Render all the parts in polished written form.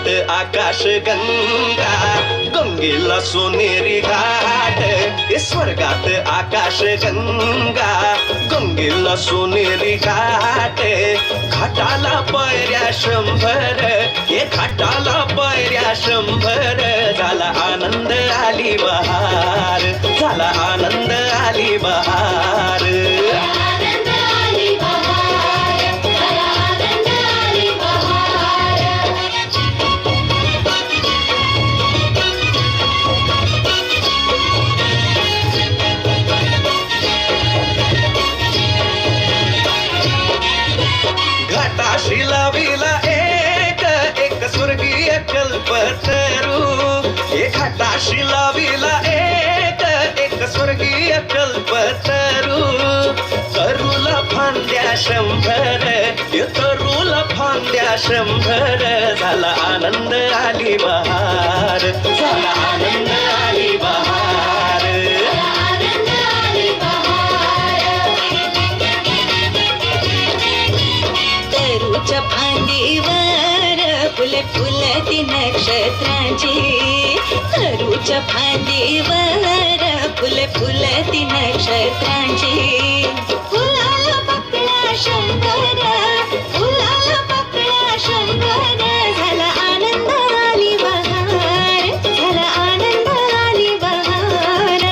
स्वर्गात आकाश गंगा, गंगेला सोनेरी घाट. स्वर्गात आकाश गंगा, गंगेला सोनेरी घाट. घाटाला पायऱ्या 100, हे घाटाला पायऱ्या 100. झाला आनंद आली बहार, झाला आनंद आली बहार. घाटाशी लाविला एक स्वर्गीय कल्पतरू. हे घाटाशी लाविला एक स्वर्गीय कल्पतरू. तरुला फांद्या 100, हे तरुला फांद्या 100. झाला आनंद आली बहार, झाला आनंद आली बहार. तरूच्या फांदीवर फुले फुलती नक्षत्रांची. तरूच्या फांदीवर फुले फुलती नक्षत्रांची. फुलाला पकडा शंकर, फुलाला पकडा शंकर. झाला आनंद आली बहार, झाला आनंद आली बहार.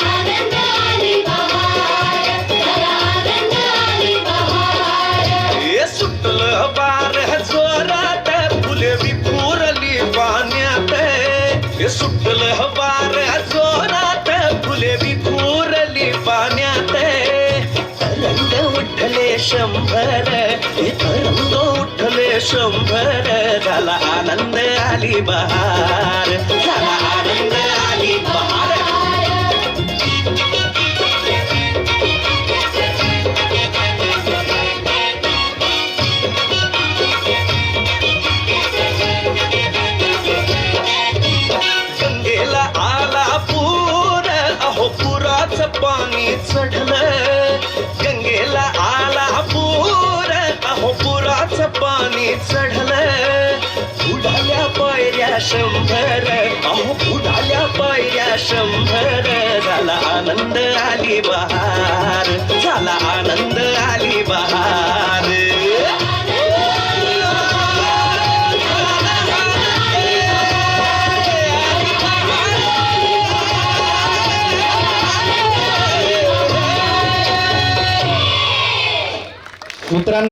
आनंद आली बहार, झाला आनंद आली बहार. हे सुटलं बार जोरात, फुले विखुरली पाण्यात. हे सुटलं बार जोरात, फुले विखुरली पाण्यात. तरंग उठले 100, हे तरंग उठले 100. झाला आनंद आली बहार, झाला आनंद आली बहार. गंगेला आला पूर, अहो पुराचं पाणी चढलं. गंगेला आला पूर, अहो पुराचं पाणी चढलं. बुडाल्या पायऱ्या 100, अहो बुडाल्या पायऱ्या 100. झाला आनंद आली बहार, झाला आनंद आली बहार. मित्रांनो